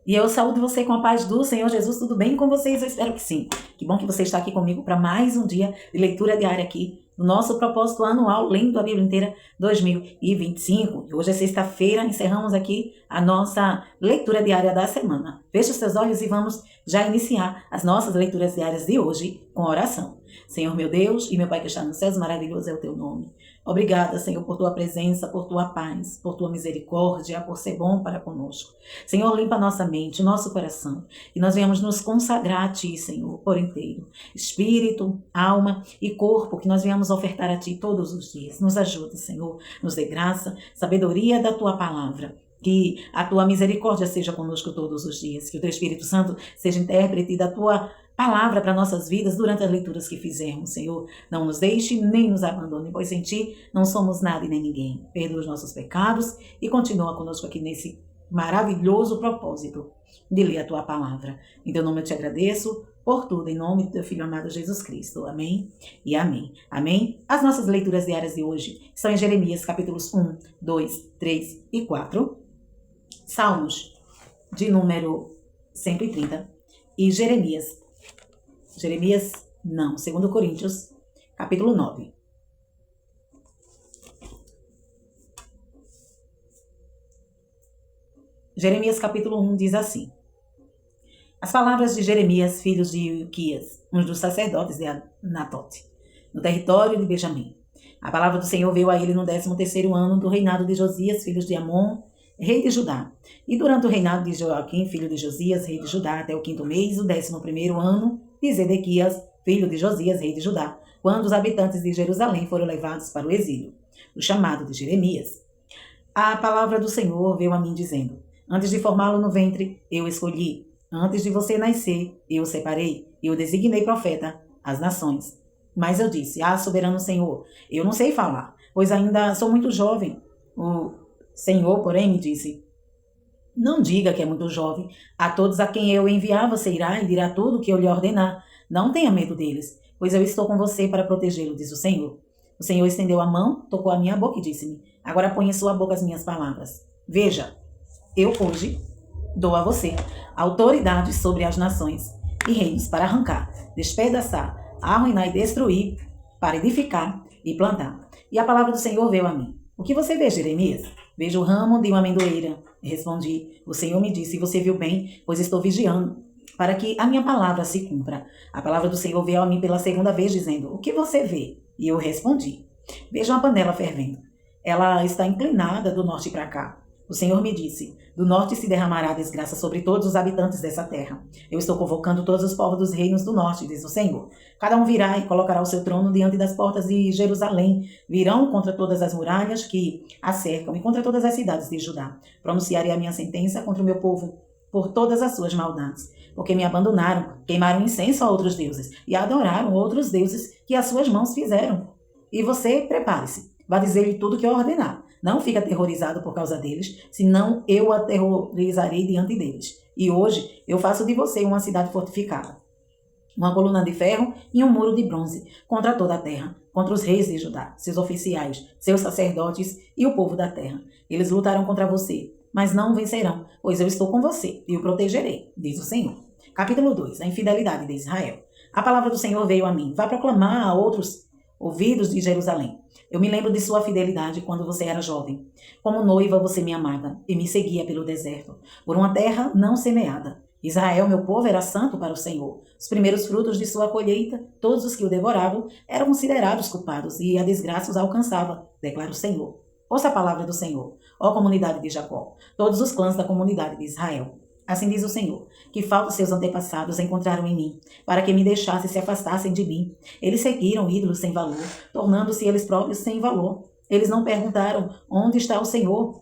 E eu saúdo você com a paz do Senhor Jesus. Tudo bem com vocês? Eu espero que sim. Que bom que você está aqui comigo para mais um dia de leitura diária aqui no nosso propósito anual, lendo a Bíblia inteira 2025. E hoje é sexta-feira, encerramos aqui a nossa leitura diária da semana. Feche os seus olhos e vamos já iniciar as nossas leituras diárias de hoje com oração. Senhor meu Deus e meu Pai que está nos céus, maravilhoso é o teu nome. Obrigada, Senhor, por tua presença, por tua paz, por tua misericórdia, por ser bom para conosco. Senhor, limpa nossa mente, nosso coração, e nós venhamos nos consagrar a Ti, Senhor, por inteiro. Espírito, alma e corpo, que nós venhamos ofertar a Ti todos os dias. Nos ajude, Senhor, nos dê graça, sabedoria da Tua palavra. Que a Tua misericórdia seja conosco todos os dias. Que o Teu Espírito Santo seja intérprete da Tua palavra para nossas vidas durante as leituras que fizermos, Senhor. Não nos deixe nem nos abandone, pois em Ti não somos nada e nem ninguém. Perdoa os nossos pecados e continua conosco aqui nesse maravilhoso propósito de ler a Tua palavra. Em Teu nome eu te agradeço por tudo, em nome do Teu Filho amado Jesus Cristo. Amém e amém. Amém? As nossas leituras diárias de hoje estão em Jeremias, capítulos 1, 2, 3 e 4. Salmos de número 130 e Jeremias 2 Coríntios, capítulo 9. Jeremias, capítulo 1, diz assim: As palavras de Jeremias, filho de Ilquias, um dos sacerdotes de Anatote, no território de Benjamim. A palavra do Senhor veio a ele no 13º ano do reinado de Josias, filho de Amon, rei de Judá. E durante o reinado de Joaquim, filho de Josias, rei de Judá, até o 5º mês, o 11º ano de Zedequias, filho de Josias, rei de Judá, quando os habitantes de Jerusalém foram levados para o exílio. O chamado de Jeremias. A palavra do Senhor veio a mim dizendo: Antes de formá-lo no ventre, eu escolhi. Antes de você nascer, eu o separei. Eu o designei profeta às nações. Mas eu disse: soberano Senhor, eu não sei falar, pois ainda sou muito jovem. O Senhor, porém, me disse: Não diga que é muito jovem. A todos a quem eu enviar você irá e dirá tudo o que eu lhe ordenar. Não tenha medo deles, pois eu estou com você para protegê-lo, diz o Senhor. O Senhor estendeu a mão, tocou a minha boca e disse-me: Agora põe em sua boca as minhas palavras. Veja, eu hoje dou a você autoridade sobre as nações e reinos para arrancar, despedaçar, arruinar e destruir, para edificar e plantar. E a palavra do Senhor veio a mim: O que você vê, Jeremias? Vejo o ramo de uma amendoeira. Respondi: O Senhor me disse: Você viu bem, pois estou vigiando, para que a minha palavra se cumpra. A palavra do Senhor veio a mim pela segunda vez, dizendo: O que você vê? E eu respondi: Vejo uma panela fervendo. Ela está inclinada do norte para cá. O Senhor me disse: Do norte se derramará a desgraça sobre todos os habitantes dessa terra. Eu estou convocando todos os povos dos reinos do norte, diz o Senhor. Cada um virá e colocará o seu trono diante das portas de Jerusalém. Virão contra todas as muralhas que a cercam e contra todas as cidades de Judá. Pronunciarei a minha sentença contra o meu povo por todas as suas maldades, porque me abandonaram, queimaram incenso a outros deuses e adoraram outros deuses que as suas mãos fizeram. E você, prepare-se, vá dizer-lhe tudo o que eu ordenar. Não fique aterrorizado por causa deles, senão eu aterrorizarei diante deles. E hoje eu faço de você uma cidade fortificada, uma coluna de ferro e um muro de bronze contra toda a terra, contra os reis de Judá, seus oficiais, seus sacerdotes e o povo da terra. Eles lutarão contra você, mas não vencerão, pois eu estou com você e o protegerei, diz o Senhor. Capítulo 2. A infidelidade de Israel. A palavra do Senhor veio a mim: Vá proclamar a outros ouvidos de Jerusalém: Eu me lembro de sua fidelidade quando você era jovem. Como noiva você me amava e me seguia pelo deserto, por uma terra não semeada. Israel, meu povo, era santo para o Senhor. Os primeiros frutos de sua colheita, todos os que o devoravam, eram considerados culpados, e a desgraça os alcançava, declara o Senhor. Ouça a palavra do Senhor, ó comunidade de Jacó, todos os clãs da comunidade de Israel. Assim diz o Senhor: Que falta seus antepassados encontraram em mim, para que me deixassem e se afastassem de mim. Eles seguiram ídolos sem valor, tornando-se eles próprios sem valor. Eles não perguntaram: Onde está o Senhor,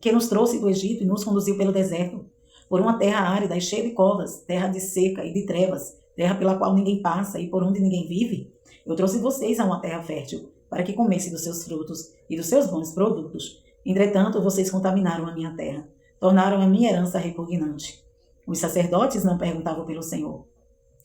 que nos trouxe do Egito e nos conduziu pelo deserto, por uma terra árida e cheia de covas, terra de seca e de trevas, terra pela qual ninguém passa e por onde ninguém vive? Eu trouxe vocês a uma terra fértil, para que comessem dos seus frutos e dos seus bons produtos. Entretanto, vocês contaminaram a minha terra, tornaram a minha herança repugnante. Os sacerdotes não perguntavam pelo Senhor.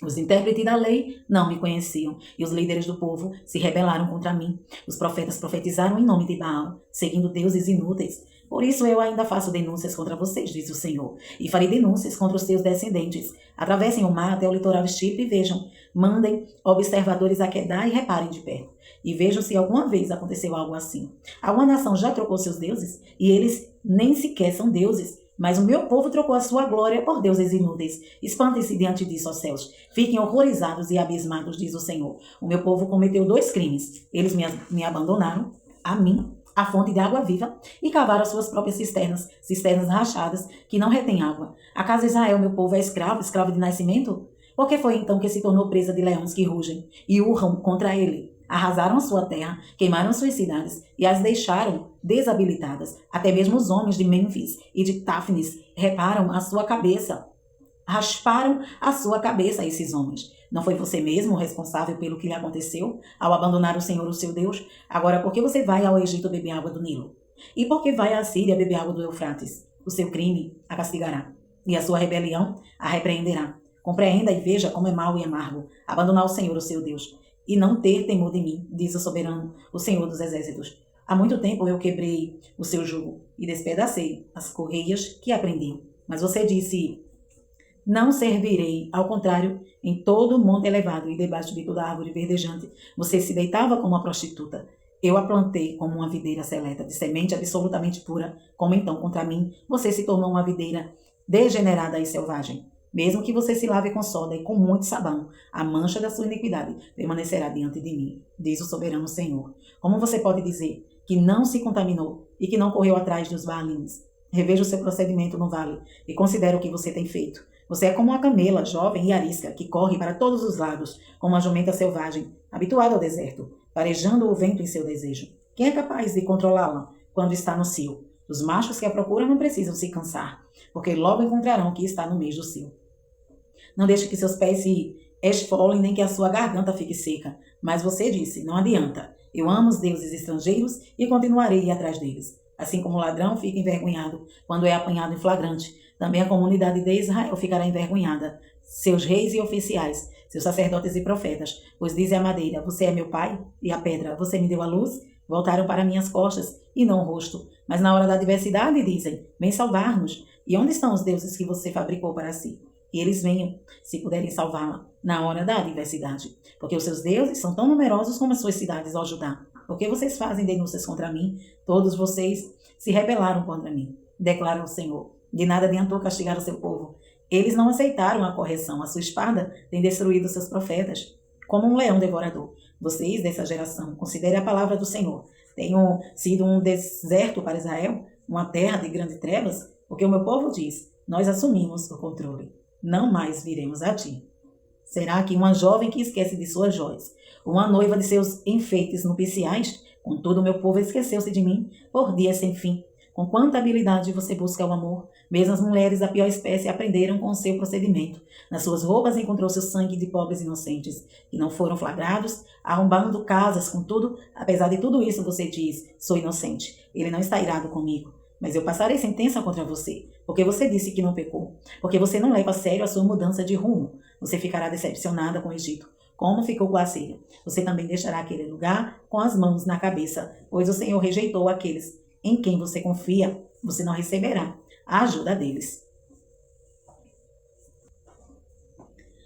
Os intérpretes da lei não me conheciam, e os líderes do povo se rebelaram contra mim. Os profetas profetizaram em nome de Baal, seguindo deuses inúteis. Por isso eu ainda faço denúncias contra vocês, diz o Senhor, e farei denúncias contra os seus descendentes. Atravessem o mar até o litoral de Chipre e vejam. Mandem observadores a Quedar e reparem de perto. E vejam se alguma vez aconteceu algo assim. Alguma nação já trocou seus deuses? E eles nem sequer são deuses. Mas o meu povo trocou a sua glória por deuses inúteis. Espantem-se diante disso, ó céus. Fiquem horrorizados e abismados, diz o Senhor. O meu povo cometeu 2 crimes. Eles me abandonaram, a mim, a fonte de água viva, e cavaram as suas próprias cisternas rachadas, que não retêm água. Acaso Israel, meu povo, é escravo de nascimento? Por que foi então que se tornou presa de leões que rugem e urram contra ele? Arrasaram a sua terra, queimaram suas cidades e as deixaram desabilitadas. Até mesmo os homens de Mênfis e de Táfnis rasparam a sua cabeça, esses homens. Não foi você mesmo o responsável pelo que lhe aconteceu ao abandonar o Senhor, o seu Deus? Agora, por que você vai ao Egito beber água do Nilo? E por que vai à Síria beber água do Eufrates? O seu crime a castigará, e a sua rebelião a repreenderá. Compreenda e veja como é mau e amargo abandonar o Senhor, o seu Deus, e não ter temor de mim, diz o soberano, o Senhor dos exércitos. Há muito tempo eu quebrei o seu jugo e despedacei as correias que aprendi. Mas você disse: não servirei. Ao contrário, em todo o monte elevado e debaixo de toda árvore verdejante, você se deitava como uma prostituta. Eu a plantei como uma videira seleta, de semente absolutamente pura. Como então, contra mim, você se tornou uma videira degenerada e selvagem? Mesmo que você se lave com soda e com muito sabão, a mancha da sua iniquidade permanecerá diante de mim, diz o soberano Senhor. Como você pode dizer que não se contaminou e que não correu atrás dos Baalins? Reveja o seu procedimento no vale e considere o que você tem feito. Você é como uma camela, jovem e arisca, que corre para todos os lados, como uma jumenta selvagem, habituada ao deserto, farejando o vento em seu desejo. Quem é capaz de controlá-la quando está no cio? Os machos que a procuram não precisam se cansar, porque logo encontrarão o que está no meio do cio. Não deixe que seus pés se esfolem, nem que a sua garganta fique seca. Mas você disse: não adianta. Eu amo os deuses estrangeiros e continuarei atrás deles. Assim como o ladrão fica envergonhado quando é apanhado em flagrante, também a comunidade de Israel ficará envergonhada. Seus reis e oficiais, seus sacerdotes e profetas, pois diz a madeira: você é meu pai, e a pedra: você me deu a luz, voltaram para minhas costas e não o rosto. Mas na hora da adversidade dizem: vem salvar-nos. E onde estão os deuses que você fabricou para si? E eles venham, se puderem salvá-la, na hora da adversidade. Porque os seus deuses são tão numerosos como as suas cidades, ó Judá. Porque vocês fazem denúncias contra mim? Todos vocês se rebelaram contra mim, declara o Senhor. De nada adiantou castigar o seu povo. Eles não aceitaram a correção. A sua espada tem destruído seus profetas, como um leão devorador. Vocês, dessa geração, considerem a palavra do Senhor. Tenham sido um deserto para Israel, uma terra de grandes trevas, porque o meu povo diz: nós assumimos o controle. Não mais viremos a ti. Será que uma jovem que esquece de suas joias, uma noiva de seus enfeites nupciais? Contudo, meu povo esqueceu-se de mim por dias sem fim. Com quanta habilidade você busca o amor? Mesmo as mulheres da pior espécie aprenderam com o seu procedimento. Nas suas roupas encontrou-se o sangue de pobres inocentes, que não foram flagrados, arrombando casas. Contudo, apesar de tudo isso, você diz: sou inocente. Ele não está irado comigo. Mas eu passarei sentença contra você, porque você disse que não pecou, porque você não leva a sério a sua mudança de rumo. Você ficará decepcionada com o Egito, como ficou com a Síria. Você também deixará aquele lugar com as mãos na cabeça, pois o Senhor rejeitou aqueles em quem você confia. Você não receberá a ajuda deles.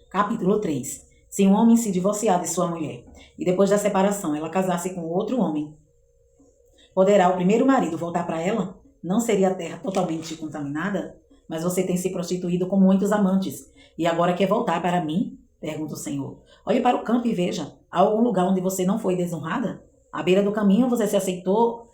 Capítulo 3. Se um homem se divorciar de sua mulher, e depois da separação ela casar-se com outro homem, poderá o primeiro marido voltar para ela? Não seria a terra totalmente contaminada? Mas você tem se prostituído com muitos amantes, e agora quer voltar para mim? Pergunta o Senhor. Olhe para o campo e veja. Há algum lugar onde você não foi desonrada? À beira do caminho você se assentou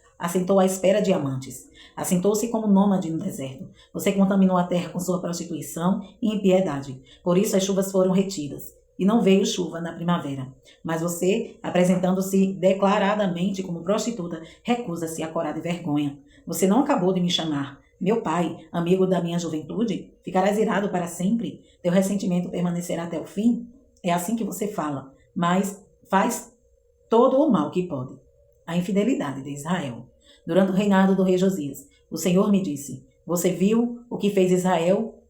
à espera de amantes. Assentou-se como nômade no deserto. Você contaminou a terra com sua prostituição e impiedade. Por isso as chuvas foram retidas, e não veio chuva na primavera. Mas você, apresentando-se declaradamente como prostituta, recusa-se a corar de vergonha. Você não acabou de me chamar meu pai, amigo da minha juventude? Ficarás irado para sempre? Teu ressentimento permanecerá até o fim? É assim que você fala, mas faz todo o mal que pode. A infidelidade de Israel. Durante o reinado do rei Josias, o Senhor me disse: você viu o que fez Israel,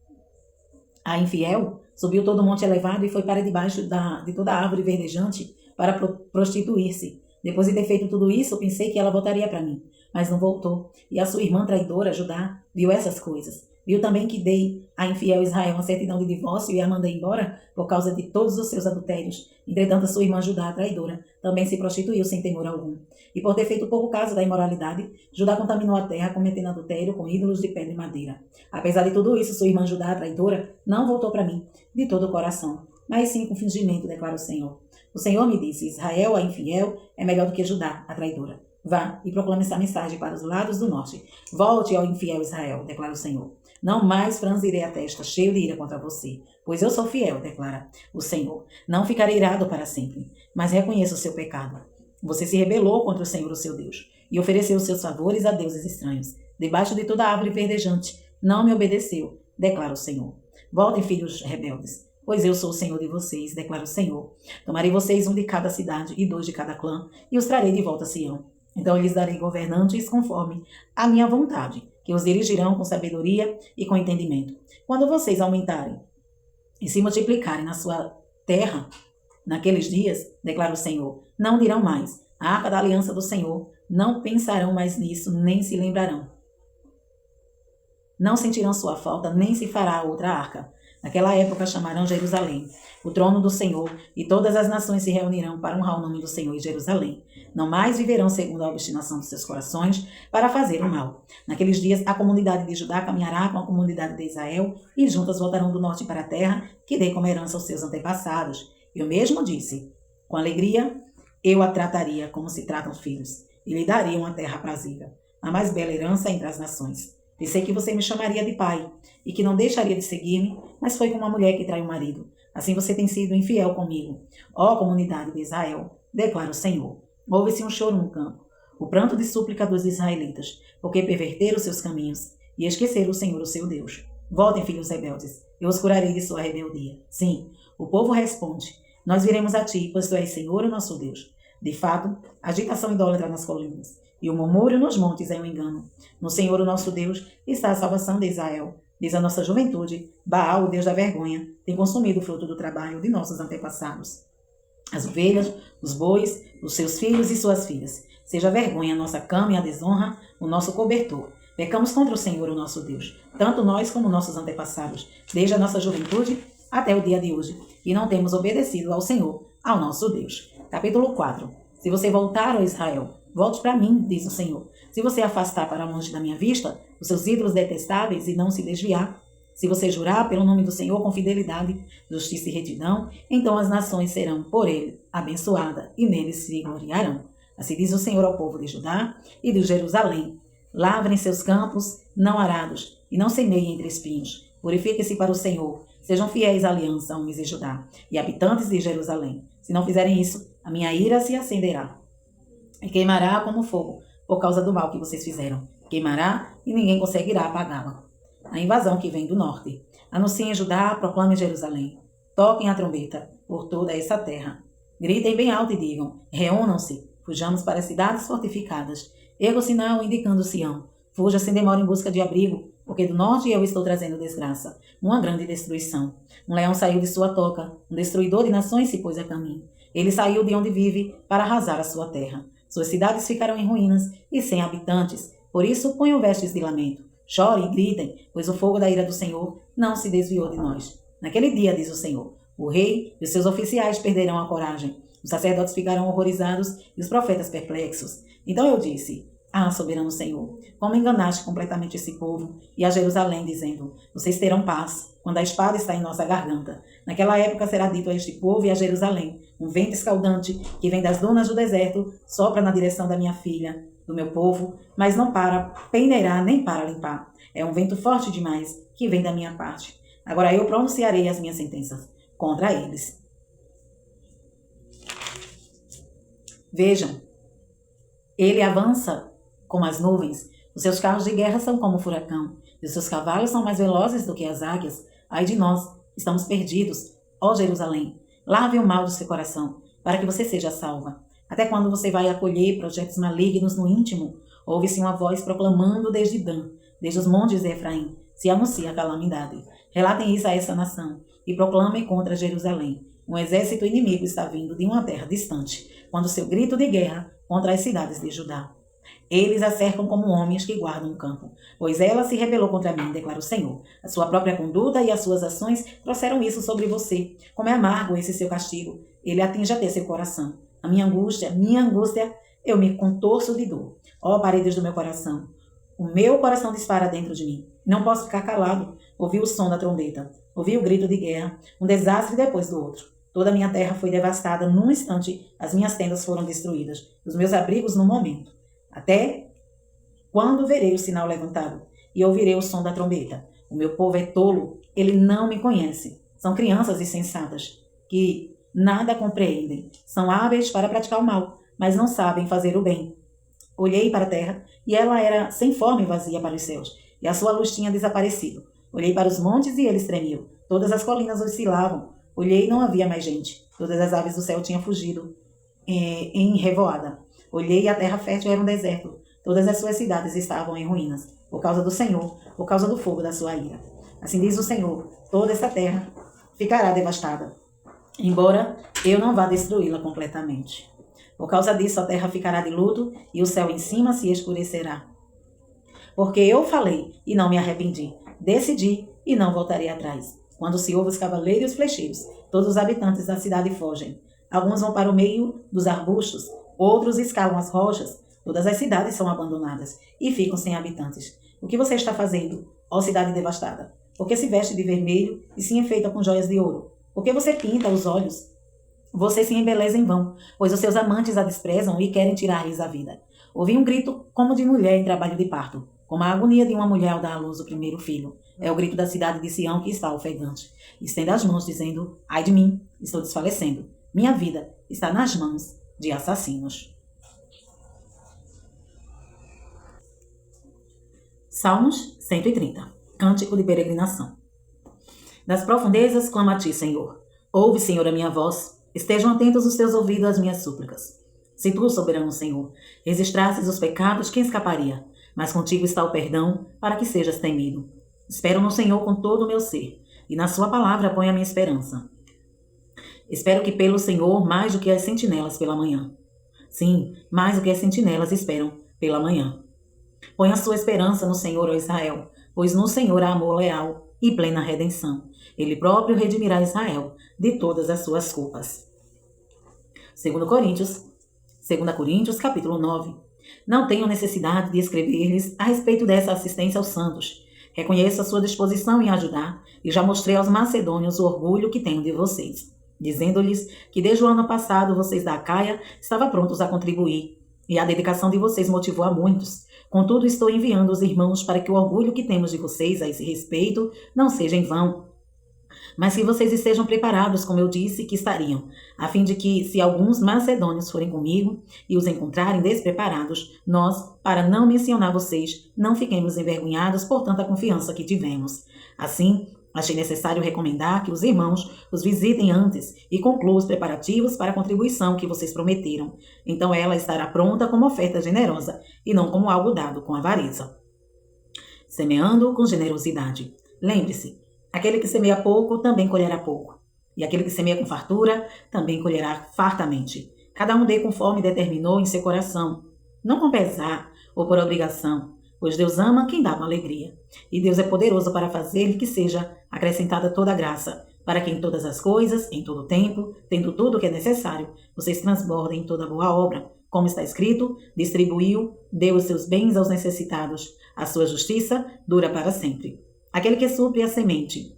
a infiel? Subiu todo o monte elevado e foi para debaixo de toda a árvore verdejante para prostituir-se. Depois de ter feito tudo isso, pensei que ela voltaria para mim. mas não voltou. E a sua irmã traidora, Judá, viu essas coisas. Viu também que dei a infiel Israel uma certidão de divórcio e a mandei embora por causa de todos os seus adultérios. Entretanto, a sua irmã Judá, a traidora, também se prostituiu sem temor algum. E por ter feito pouco caso da imoralidade, Judá contaminou a terra, cometendo adultério com ídolos de pedra e madeira. Apesar de tudo isso, sua irmã Judá, a traidora, não voltou para mim de todo o coração, mas sim com fingimento, declara o Senhor. O Senhor me disse: Israel, a infiel, é melhor do que Judá, a traidora. Vá e proclame essa mensagem para os lados do norte. Volte ao infiel Israel, declara o Senhor. Não mais franzirei a testa, cheio de ira contra você, pois eu sou fiel, declara o Senhor. Não ficarei irado para sempre, mas reconheço o seu pecado. Você se rebelou contra o Senhor, o seu Deus, e ofereceu os seus favores a deuses estranhos. Debaixo de toda árvore verdejante, não me obedeceu, declara o Senhor. Voltem, filhos rebeldes, pois eu sou o Senhor de vocês, declara o Senhor. Tomarei vocês um de cada cidade e 2 de cada clã, e os trarei de volta a Sião. Então eu lhes darei governantes conforme a minha vontade, que os dirigirão com sabedoria e com entendimento. Quando vocês aumentarem e se multiplicarem na sua terra, naqueles dias, declara o Senhor, não dirão mais: a arca da aliança do Senhor, não pensarão mais nisso, nem se lembrarão. Não sentirão sua falta, nem se fará outra arca. Naquela época chamarão Jerusalém, o trono do Senhor, e todas as nações se reunirão para honrar o nome do Senhor em Jerusalém. Não mais viverão segundo a obstinação de seus corações para fazer o mal. Naqueles dias a comunidade de Judá caminhará com a comunidade de Israel, e juntas voltarão do norte para a terra que dei como herança aos seus antepassados. Eu mesmo disse: com alegria eu a trataria como se tratam filhos, e lhe daria uma terra aprazível, a mais bela herança entre as nações. Pensei que você me chamaria de pai, e que não deixaria de seguir-me, mas foi como uma mulher que trai o marido. Assim você tem sido infiel comigo. Ó comunidade de Israel, declara o Senhor. Houve-se um choro no campo, o pranto de súplica dos israelitas, porque perverteram seus caminhos e esqueceram o Senhor, o seu Deus. Voltem, filhos rebeldes, eu os curarei de sua rebeldia. Sim, o povo responde: nós viremos a ti, pois tu és Senhor, o nosso Deus. De fato, a agitação idólatra nas colinas e o murmúrio nos montes é um engano. No Senhor, o nosso Deus, está a salvação de Israel. Diz a nossa juventude: Baal, o Deus da vergonha, tem consumido o fruto do trabalho de nossos antepassados. As ovelhas, os bois, os seus filhos e suas filhas. Seja a vergonha a nossa cama e a desonra o nosso cobertor. Pecamos contra o Senhor, o nosso Deus, tanto nós como nossos antepassados, desde a nossa juventude até o dia de hoje, e não temos obedecido ao Senhor, ao nosso Deus. Capítulo 4. Se você voltar, ó Israel, volte para mim, diz o Senhor. Se você afastar para longe da minha vista os seus ídolos detestáveis e não se desviar, se você jurar pelo nome do Senhor com fidelidade, justiça e retidão, então as nações serão por ele abençoadas e neles se gloriarão. Assim diz o Senhor ao povo de Judá e de Jerusalém: lavrem seus campos não arados e não semeiem entre espinhos. Purifiquem-se para o Senhor, sejam fiéis à aliança, homens de Judá e habitantes de Jerusalém. Se não fizerem isso, a minha ira se acenderá e queimará como fogo, por causa do mal que vocês fizeram. Queimará e ninguém conseguirá apagá-la. A invasão que vem do norte. Anunciem Judá, proclamem Jerusalém. Toquem a trombeta por toda essa terra. Gritem bem alto e digam: reúnam-se, fujamos para as cidades fortificadas. Erga o sinal indicando Sião. Fuja sem demora em busca de abrigo, porque do norte eu estou trazendo desgraça, uma grande destruição. Um leão saiu de sua toca, um destruidor de nações se pôs a caminho. Ele saiu de onde vive para arrasar a sua terra. Suas cidades ficarão em ruínas e sem habitantes. Por isso ponham vestes de lamento. Chorem e gritem, pois o fogo da ira do Senhor não se desviou de nós. Naquele dia, diz o Senhor, o rei e os seus oficiais perderão a coragem. Os sacerdotes ficarão horrorizados e os profetas perplexos. Então eu disse: ah, soberano Senhor, como enganaste completamente esse povo e a Jerusalém, dizendo: vocês terão paz, quando a espada está em nossa garganta. Naquela época será dito a este povo e a Jerusalém: um vento escaldante que vem das dunas do deserto sopra na direção da minha filha, do meu povo, mas não para peneirar nem para limpar. É um vento forte demais que vem da minha parte. Agora eu pronunciarei as minhas sentenças contra eles. Vejam, ele avança como as nuvens, os seus carros de guerra são como o furacão, e os seus cavalos são mais velozes do que as águias. Ai de nós, estamos perdidos, ó Jerusalém. Lave o mal do seu coração, para que você seja salva. Até quando você vai acolher projetos malignos no íntimo? Ouve-se uma voz proclamando desde Dan, desde os montes de Efraim, se anuncia a calamidade. Relatem isso a essa nação, e proclamem contra Jerusalém. Um exército inimigo está vindo de uma terra distante, quando seu grito de guerra contra as cidades de Judá. Eles a cercam como homens que guardam um campo, pois ela se rebelou contra mim, declara o Senhor. A sua própria conduta e as suas ações trouxeram isso sobre você. Como é amargo esse seu castigo. Ele atinge até seu coração. A minha angústia, eu me contorço de dor. Ó paredes do meu coração, o meu coração dispara dentro de mim. Não posso ficar calado. Ouvi o som da trombeta, ouvi o grito de guerra, um desastre depois do outro. Toda a minha terra foi devastada num instante, as minhas tendas foram destruídas, os meus abrigos num momento. Até quando verei o sinal levantado e ouvirei o som da trombeta? O meu povo é tolo, ele não me conhece. São crianças insensatas, que nada compreendem. São hábeis para praticar o mal, mas não sabem fazer o bem. Olhei para a terra, e ela era sem forma e vazia para os céus, e a sua luz tinha desaparecido. Olhei para os montes, e eles tremiam. Todas as colinas oscilavam. Olhei e não havia mais gente. Todas as aves do céu tinham fugido em revoada. Olhei e a terra fértil era um deserto. Todas as suas cidades estavam em ruínas, por causa do Senhor, por causa do fogo da sua ira. Assim diz o Senhor, toda esta terra ficará devastada, embora eu não vá destruí-la completamente. Por causa disso, a terra ficará de luto e o céu em cima se escurecerá. Porque eu falei e não me arrependi, decidi e não voltarei atrás. Quando se ouve os cavaleiros e os flecheiros, todos os habitantes da cidade fogem. Alguns vão para o meio dos arbustos, outros escalam as rochas. Todas as cidades são abandonadas e ficam sem habitantes. O que você está fazendo, ó cidade devastada? Por que se veste de vermelho e se enfeita com joias de ouro? Por que você pinta os olhos? Você se embeleza em vão, pois os seus amantes a desprezam e querem tirar-lhes a vida. Ouvi um grito como de mulher em trabalho de parto, como a agonia de uma mulher ao dar à luz o primeiro filho. É o grito da cidade de Sião que está ofegante. Estende as mãos, dizendo, ai de mim, estou desfalecendo. Minha vida está nas mãos de assassinos. Salmos 130. Cântico de peregrinação. Das profundezas clamo a ti, Senhor. Ouve, Senhor, a minha voz. Estejam atentos os teus ouvidos às minhas súplicas. Se tu, soberano Senhor, registrasses os pecados, quem escaparia? Mas contigo está o perdão, para que sejas temido. Espero no Senhor com todo o meu ser, e na sua palavra ponho a minha esperança. Espero que pelo Senhor mais do que as sentinelas pela manhã. Sim, mais do que as sentinelas esperam pela manhã. Põe a sua esperança no Senhor, ó Israel, pois no Senhor há amor leal e plena redenção. Ele próprio redimirá Israel de todas as suas culpas. 2 Coríntios, capítulo 9. Não tenho necessidade de escrever-lhes a respeito dessa assistência aos santos. Reconheço a sua disposição em ajudar e já mostrei aos macedônios o orgulho que tenho de vocês, dizendo-lhes que desde o ano passado vocês da Acaia estavam prontos a contribuir, e a dedicação de vocês motivou a muitos. Contudo, estou enviando os irmãos para que o orgulho que temos de vocês a esse respeito não seja em vão, mas que vocês estejam preparados, como eu disse que estariam, a fim de que, se alguns macedônios forem comigo e os encontrarem despreparados, nós, para não mencionar vocês, não fiquemos envergonhados por tanta confiança que tivemos. Assim, achei necessário recomendar que os irmãos os visitem antes e concluam os preparativos para a contribuição que vocês prometeram. Então ela estará pronta como oferta generosa e não como algo dado com avareza. Semeando com generosidade. Lembre-se, aquele que semeia pouco também colherá pouco, e aquele que semeia com fartura também colherá fartamente. Cada um dê conforme determinou em seu coração, não com pesar ou por obrigação, pois Deus ama quem dá com alegria. E Deus é poderoso para fazer que seja acrescentada toda a graça, para que em todas as coisas, em todo o tempo, tendo tudo o que é necessário, vocês transbordem toda boa obra. Como está escrito, distribuiu, deu os seus bens aos necessitados. A sua justiça dura para sempre. Aquele que supre a semente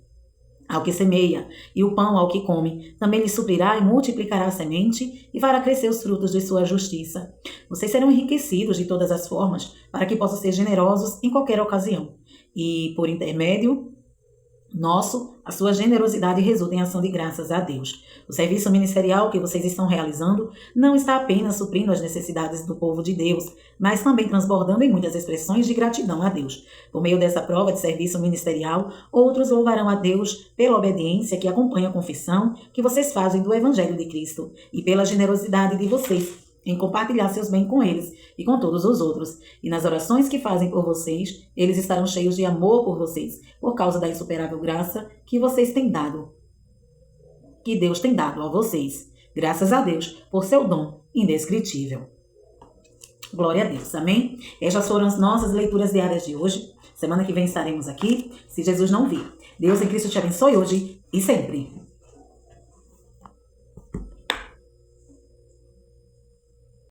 ao que semeia e o pão ao que come, também lhe suprirá e multiplicará a semente e fará crescer os frutos de sua justiça. Vocês serão enriquecidos de todas as formas, para que possam ser generosos em qualquer ocasião. E, por intermédio nosso, a sua generosidade resulta em ação de graças a Deus. O serviço ministerial que vocês estão realizando não está apenas suprindo as necessidades do povo de Deus, mas também transbordando em muitas expressões de gratidão a Deus. Por meio dessa prova de serviço ministerial, outros louvarão a Deus pela obediência que acompanha a confissão que vocês fazem do Evangelho de Cristo e pela generosidade de vocês em compartilhar seus bens com eles e com todos os outros. E nas orações que fazem por vocês, eles estarão cheios de amor por vocês, por causa da insuperável graça que vocês têm dado, que Deus tem dado a vocês. Graças a Deus por seu dom indescritível. Glória a Deus, amém? Estas foram as nossas leituras diárias de hoje. Semana que vem estaremos aqui, se Jesus não vir. Deus em Cristo te abençoe hoje e sempre.